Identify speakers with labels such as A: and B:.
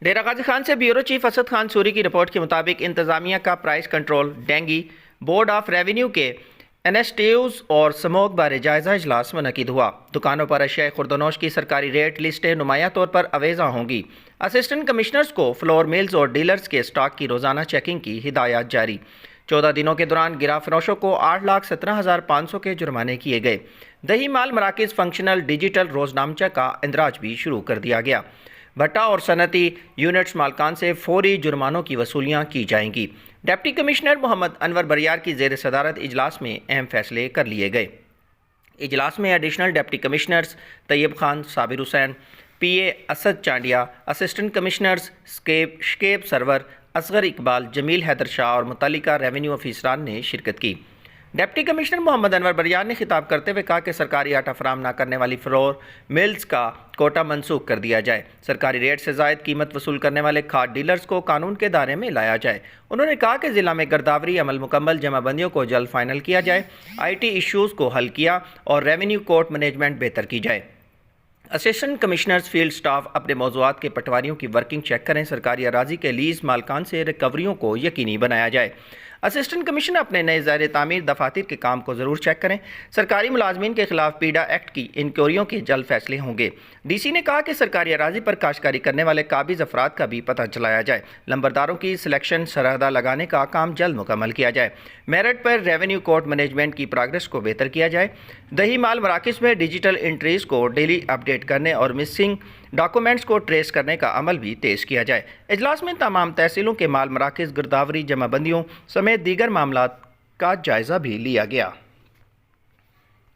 A: ڈیرہ غازی خان سے bureau chief Asad Khan sorry کی report کے مطابق انتظامیہ کا price control dengue board of revenue کے انسٹیٹیوٹس اور سموگ بارے جائزہ اجلاس منعقد ہوا۔ دکانوں پر اشیاء خوردونوش کی سرکاری ریٹ لسٹیں نمایاں طور پر اویزاں ہوں گی۔ اسسٹنٹ کمشنرز کو فلور میلز اور ڈیلرز کے سٹاک کی روزانہ چیکنگ کی ہدایات جاری۔ 14 دنوں کے دوران گرا فروشوں کو 8,17,500 کے جرمانے کیے گئے۔ دیہی مال مراکز فنکشنل ڈیجیٹل روزنامچہ کا اندراج بھی شروع کر دیا گیا۔ بھٹا اور صنعتی یونٹس مالکان سے فوری جرمانوں کی وصولیاں کی جائیں گی۔ ڈپٹی کمشنر محمد انور بریار کی زیر صدارت اجلاس میں اہم فیصلے کر لیے گئے۔ اجلاس میں ایڈیشنل ڈپٹی کمشنرز طیب خان، صابر حسین، پی اے اسد چانڈیا، اسسٹنٹ کمشنرز شکیب سرور، اصغر اقبال، جمیل حیدر شاہ اور متعلقہ ریونیو افسران نے شرکت کی۔ ڈپٹی کمشنر محمد انور بریار نے خطاب کرتے ہوئے کہا کہ سرکاری آٹا فراہم نہ کرنے والی فلور ملز کا کوٹا منسوخ کر دیا جائے۔ سرکاری ریٹ سے زائد قیمت وصول کرنے والے کھاد ڈیلرز کو قانون کے دائرے میں لایا جائے۔ انہوں نے کہا کہ ضلع میں گرداوری عمل مکمل، جمع بندیوں کو جلد فائنل کیا جائے، آئی ٹی ایشوز کو حل کیا اور ریونیو کورٹ مینجمنٹ بہتر کی جائے۔ اسسٹنٹ کمشنرز فیلڈ سٹاف اپنے موضوعات کے پٹواریوں کی ورکنگ چیک کریں۔ سرکاری اراضی کے لیز مالکان سے ریکوریوں کو یقینی بنایا جائے۔ اسسٹنٹ کمشنر اپنے نئے زیر تعمیر دفاتر کے کام کو ضرور چیک کریں۔ سرکاری ملازمین کے خلاف پیڈا ایکٹ کی انکوائریوں کے جلد فیصلے ہوں گے۔ ڈی سی نے کہا کہ سرکاری اراضی پر کاشتکاری کرنے والے قابض افراد کا بھی پتہ چلایا جائے۔ لمبرداروں کی سلیکشن سرحدہ لگانے کا کام جلد مکمل کیا جائے۔ میرٹ پر ریونیو کورٹ مینجمنٹ کی پروگرس کو بہتر کیا جائے۔ دیہی مال مراکز میں ڈیجیٹل انٹریز کو ڈیلی اپڈیٹ کرنے اور مسنگ ڈاکومنٹس کو ٹریس کرنے کا عمل بھی تیز کیا جائے۔ اجلاس میں تمام تحصیلوں کے مال مراکز، گرداوری، جمع بندیوں سمیت دیگر معاملات کا جائزہ بھی لیا گیا۔